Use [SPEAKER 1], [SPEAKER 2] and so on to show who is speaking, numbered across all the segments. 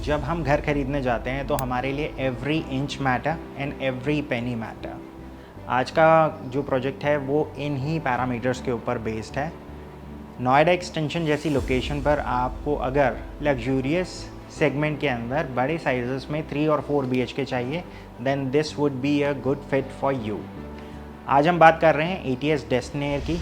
[SPEAKER 1] जब हम घर खरीदने जाते हैं तो हमारे लिए every inch matter and every penny matter. आज का जो प्रोजेक्ट है वो इन ही पैरामीटर्स के ऊपर बेस्ड है। नोएडा एक्सटेंशन जैसी लोकेशन पर आपको अगर लग्जूरियस सेगमेंट के अंदर बड़े साइजेस में 3 और 4 BHK चाहिए, then this would be a good fit for you. आज हम बात कर रहे हैं ATS डेस्टिनेयर की।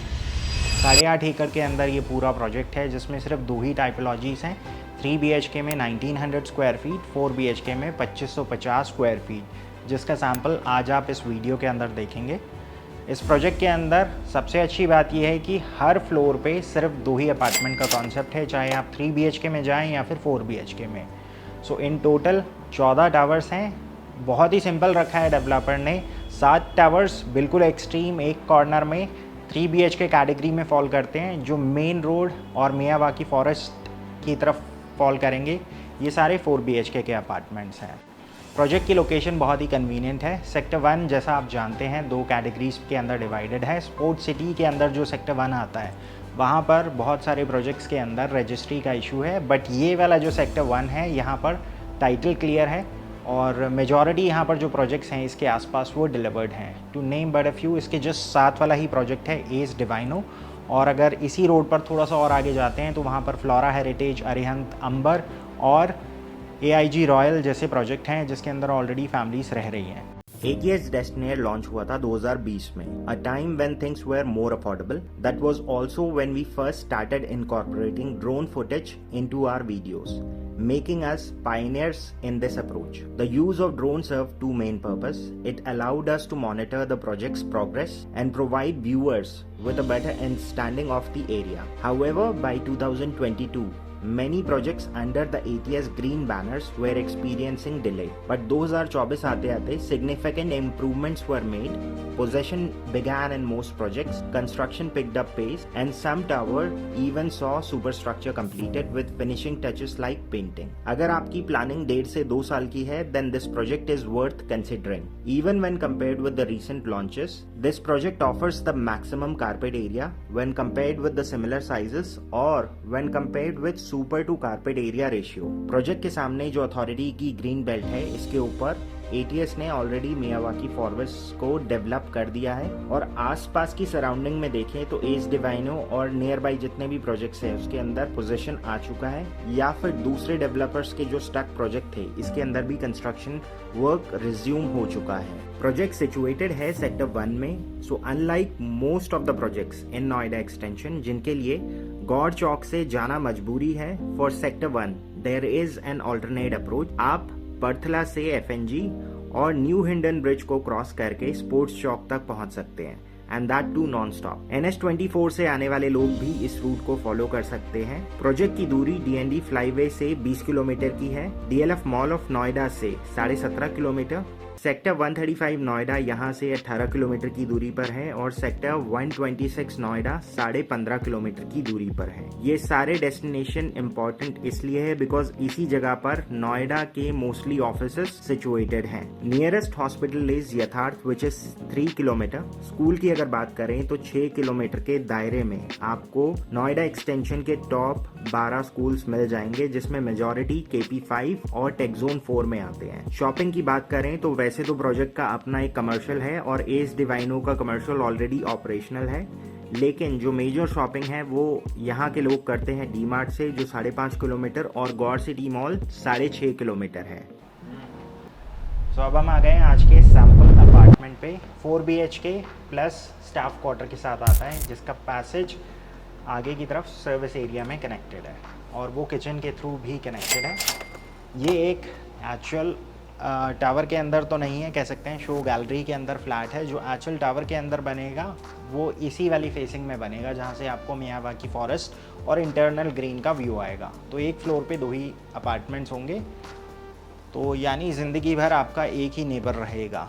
[SPEAKER 1] 8.5 एकड़ के अंदर ये पूरा प्रोजेक्ट है, जिसमें सिर्फ 2 ही टाइपोलॉजीज़ हैं। 3 BHK में 1900 स्क्वायर फीट, 4 BHK में 2550 स्क्वायर फीट, जिसका सैम्पल आज आप इस वीडियो के अंदर देखेंगे। इस प्रोजेक्ट के अंदर सबसे अच्छी बात यह है कि हर फ्लोर पे सिर्फ 2 ही अपार्टमेंट का कॉन्सेप्ट है, चाहे आप 3 BHK में जाएं या फिर 4 BHK में। सो इन टोटल 14 टावर्स हैं। बहुत ही सिंपल रखा है डेवलपर ने। 7 टावर्स बिल्कुल एक्सट्रीम एक कॉर्नर में 3 BHK कैटेगरी में फॉल करते हैं, जो मेन रोड और मियावाकी फॉरेस्ट की तरफ फॉल करेंगे। ये सारे 4 BHK के अपार्टमेंट्स हैं। प्रोजेक्ट की लोकेशन बहुत ही कन्वीनियंट है। सेक्टर 1 जैसा आप जानते हैं 2 कैटेगरीज के अंदर डिवाइडेड है। स्पोर्ट सिटी के अंदर जो सेक्टर 1 आता है वहाँ पर बहुत सारे प्रोजेक्ट्स के अंदर रजिस्ट्री का इशू है, बट ये वाला जो सेक्टर 1 है यहाँ पर टाइटल क्लियर है और मेजॉरिटी यहाँ पर जो प्रोजेक्ट्स हैं इसके आसपास वो डिलीवर्ड हैं। To name but a few, इसके जस्ट साथ वाला ही प्रोजेक्ट है एस डिवाइनो, और अगर इसी रोड पर थोड़ा सा और आगे जाते हैं तो वहाँ पर फ्लोरा हेरिटेज, अरिहंत अंबर और AIG रॉयल जैसे प्रोजेक्ट हैं, जिसके अंदर ऑलरेडी फैमिलीज रह रही हैं। ATS डेस्टिनेयर लॉन्च हुआ था 2020 में, a time when things were more affordable. That was also when we first started incorporating drone footage into our videos, making us pioneers in this approach. The use of drones served two main purposes. It allowed us to monitor the project's progress and provide viewers with a better understanding of the area. However, by 2022, many projects under the ATS green banners were experiencing delay. But 2024 आते significant improvements were made. Possession began in most projects, construction picked up pace, and some tower even saw superstructure completed with finishing touches like painting. अगर आपकी planning 1.5 से 2 साल की है, then this project is worth considering. Even when compared with the recent launches, this project offers the maximum carpet area when compared with the similar sizes or when compared with super to carpet area ratio. Project के सामने जो authority की green belt है, इसके ऊपर ATS ने already Miyawaki forest को develop कर दिया है, और आसपास की सराउंडिंग में देखें तो एस डिवाइनो और नियर बाई जितने भी प्रोजेक्ट्स हैं उसके अंदर पोजीशन आ चुका है, या फिर दूसरे डेवलपर्स के जो स्टक प्रोजेक्ट थे इसके अंदर भी कंस्ट्रक्शन वर्क रिज्यूम हो चुका है। प्रोजेक्ट सिचुएटेड है सेक्टर 1 में। So unlike most of the projects in Noida extension जिनके लिए गौड़ चौक से जाना मजबूरी है, for sector 1 there is an alternate approach. आप बर्थला से FNG और न्यू हिंडन ब्रिज को क्रॉस करके स्पोर्ट्स चौक तक पहुंच सकते हैं, and that too non stop. NH24 से आने वाले लोग भी इस रूट को फॉलो कर सकते हैं। प्रोजेक्ट की दूरी DND फ्लाईवे से 20 किलोमीटर की है, DLF मॉल ऑफ नोएडा से 17.5 किलोमीटर, सेक्टर 135 नोएडा यहाँ से 18 किलोमीटर की दूरी पर है, और सेक्टर 126 नोएडा 15.5 किलोमीटर की दूरी पर है। ये सारे डेस्टिनेशन इम्पोर्टेंट इसलिए है बिकॉज इसी जगह पर नोएडा के मोस्टली ऑफिसेस सिचुएटेड हैं। नियरेस्ट हॉस्पिटल इज यथार्थ विच इज 3 किलोमीटर। स्कूल की अगर बात करें तो 6 किलोमीटर के दायरे में आपको नोएडा एक्सटेंशन के टॉप 12 स्कूल्स मिल जाएंगे, जिसमें मेजॉरिटी KP5 और टेक्जोन 4 में आते हैं। शॉपिंग की बात करें तो वैसे तो प्रोजेक्ट का अपना एक कमर्शियल है और एस डिवाइनो का कमर्शियल ऑलरेडी ऑपरेशनल है, लेकिन जो मेजर शॉपिंग है वो यहाँ के लोग करते हैं डीमार्ट से, जो 5.5 किलोमीटर, और गौड़ सिटी मॉल 6.5 किलोमीटर है। सो अब हम आ गए हैं आज के सैम्पल अपार्टमेंट पे। 4 BHK प्लस स्टाफ क्वार्टर के साथ आता है, जिसका पैसेज आगे की तरफ सर्विस एरिया में कनेक्टेड है और वो किचन के थ्रू भी कनेक्टेड है। ये एक एक्चुअल टावर के अंदर तो नहीं है, कह सकते हैं शो गैलरी के अंदर फ्लैट है। जो एक्चुअल टावर के अंदर बनेगा वो इसी वाली फेसिंग में बनेगा, जहाँ से आपको मियावाकी फॉरेस्ट और इंटरनल ग्रीन का व्यू आएगा। तो एक फ्लोर पे 2 ही अपार्टमेंट्स होंगे, तो यानी ज़िंदगी भर आपका एक ही नेबर रहेगा।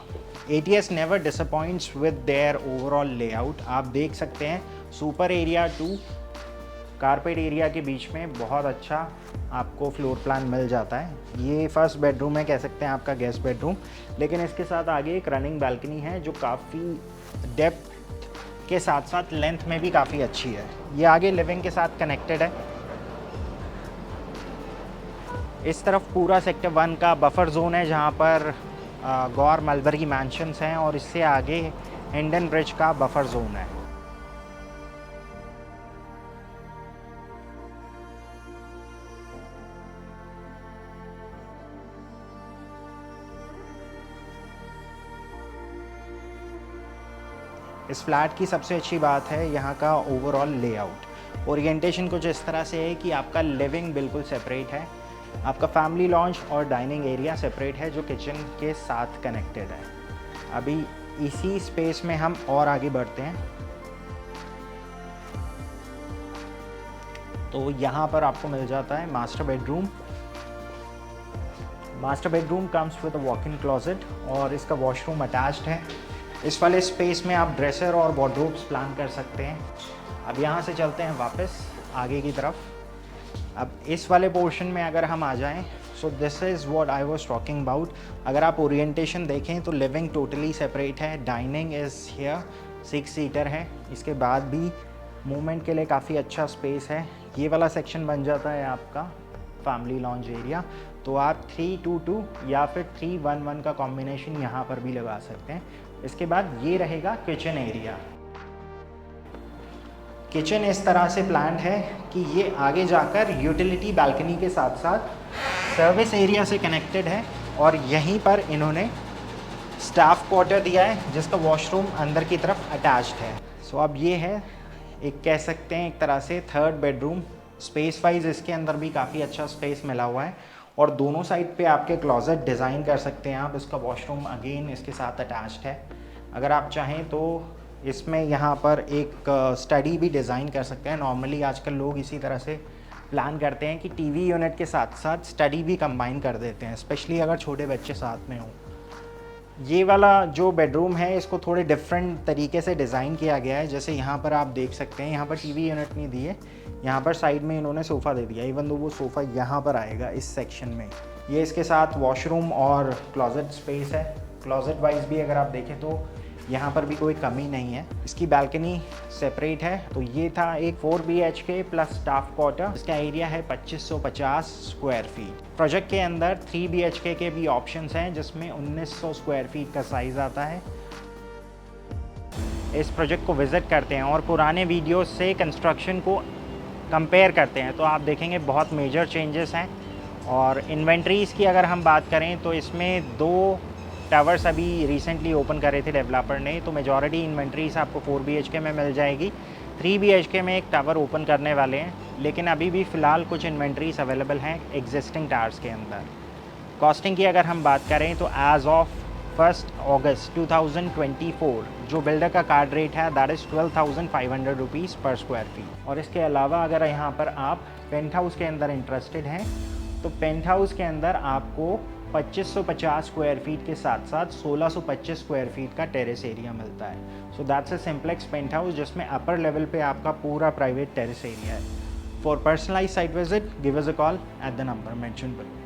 [SPEAKER 1] ATS never disappoints with their overall layout. आप देख सकते हैं super area to carpet area के बीच में बहुत अच्छा आपको फ्लोर प्लान मिल जाता है। ये फर्स्ट बेडरूम है, कह सकते हैं आपका गेस्ट बेडरूम, लेकिन इसके साथ आगे एक रनिंग बालकनी है जो काफ़ी डेप्थ के साथ साथ लेंथ में भी काफ़ी अच्छी है। ये आगे लिविंग के साथ कनेक्टेड है। इस तरफ पूरा सेक्टर 1 का बफर जोन है जहाँ पर गौर मलबरी मैंशंस हैं और इससे आगे हिंडन ब्रिज का बफर जोन है। इस फ्लैट की सबसे अच्छी बात है यहाँ का ओवरऑल लेआउट। ओरिएंटेशन कुछ इस तरह से है कि आपका लिविंग बिल्कुल सेपरेट है, आपका फैमिली लॉन्च और डाइनिंग एरिया सेपरेट है जो किचन के साथ कनेक्टेड है। अभी इसी स्पेस में हम और आगे बढ़ते हैं। तो यहाँ पर आपको मिल जाता है master bedroom. Master bedroom comes with a walk in closet और इसका वॉशरूम अटैच्ड है। इस वाले स्पेस में आप ड्रेसर और वार्डरोब्स प्लान कर सकते हैं। अब यहाँ से चलते हैं वापस आगे की तरफ। अब इस वाले पोर्शन में अगर हम आ जाएं, so this is what I was talking about. अगर आप ओरिएंटेशन देखें तो लिविंग टोटली सेपरेट है, डाइनिंग इज़ हियर, 6 सीटर है। इसके बाद भी मूवमेंट के लिए काफ़ी अच्छा स्पेस है। ये वाला सेक्शन बन जाता है आपका फैमिली लॉन्ज एरिया। तो आप 322 या फिर 311 का कॉम्बिनेशन यहाँ पर भी लगा सकते हैं। इसके बाद ये रहेगा किचन एरिया। किचन इस तरह से प्लान्ड है कि ये आगे जाकर यूटिलिटी बालकनी के साथ साथ सर्विस एरिया से कनेक्टेड है और यहीं पर इन्होंने स्टाफ क्वार्टर दिया है जिसका वॉशरूम अंदर की तरफ अटैच्ड है। सो अब ये है एक कह सकते हैं एक तरह से थर्ड बेडरूम। स्पेस वाइज इसके अंदर भी काफ़ी अच्छा स्पेस मिला हुआ है और दोनों साइड पे आपके क्लोजेट डिज़ाइन कर सकते हैं आप। इसका वॉशरूम अगेन इसके साथ अटैच्ड है। अगर आप चाहें तो इसमें यहाँ पर एक स्टडी भी डिज़ाइन कर सकते हैं। नॉर्मली आजकल लोग इसी तरह से प्लान करते हैं कि टीवी यूनिट के साथ साथ स्टडी भी कंबाइन कर देते हैं, स्पेशली अगर छोटे बच्चे साथ में हों। ये वाला जो बेडरूम है इसको थोड़े डिफरेंट तरीके से डिज़ाइन किया गया है। जैसे यहाँ पर आप देख सकते हैं, यहाँ पर टीवी यूनिट नहीं दी है, यहाँ पर साइड में इन्होंने सोफ़ा दे दिया। इवन दो वो सोफ़ा यहाँ पर आएगा इस सेक्शन में। ये इसके साथ वॉशरूम और क्लोजेट स्पेस है। क्लोजेट वाइज भी अगर आप देखें तो यहाँ पर भी कोई कमी नहीं है। इसकी बालकनी सेपरेट है। तो ये था एक 4 BHK प्लस स्टाफ क्वार्टर। इसका एरिया है 2550 स्क्वायर फीट। प्रोजेक्ट के अंदर 3 BHK के भी ऑप्शंस हैं जिसमें 1900 स्क्वायर फीट का साइज़ आता है। इस प्रोजेक्ट को विज़िट करते हैं और पुराने वीडियो से कंस्ट्रक्शन को कंपेयर करते हैं तो आप देखेंगे बहुत मेजर चेंजेस हैं। और इन्वेंट्रीज़ की अगर हम बात करें तो इसमें 2 टावर्स अभी रिसेंटली ओपन करे थे डेवलपर ने, तो मेजॉरिटी इन्वेंट्रीज आपको 4 BHK में मिल जाएगी। 3 BHK में एक टावर ओपन करने वाले हैं, लेकिन अभी भी फ़िलहाल कुछ इन्वेंट्रीज अवेलेबल हैं एग्जिस्टिंग टावर्स के अंदर। कॉस्टिंग की अगर हम बात करें तो एज़ ऑफ 1 अगस्त 2024 जो बिल्डर का कार्ड रेट है दैट इज़ 12,500 रुपीज़ पर स्क्वायर फीट। और इसके अलावा अगर यहाँ पर आप पेंट हाउस के अंदर इंटरेस्टेड हैं तो पेंट हाउस के अंदर आपको 2550 स्क्वायर फीट के साथ साथ 1625 स्क्वायर फीट का टेरेस एरिया मिलता है। So that's a simplex penthouse जिसमें अपर लेवल पे आपका पूरा प्राइवेट टेरेस एरिया है। For personalise site visit give us a call at the number mention below.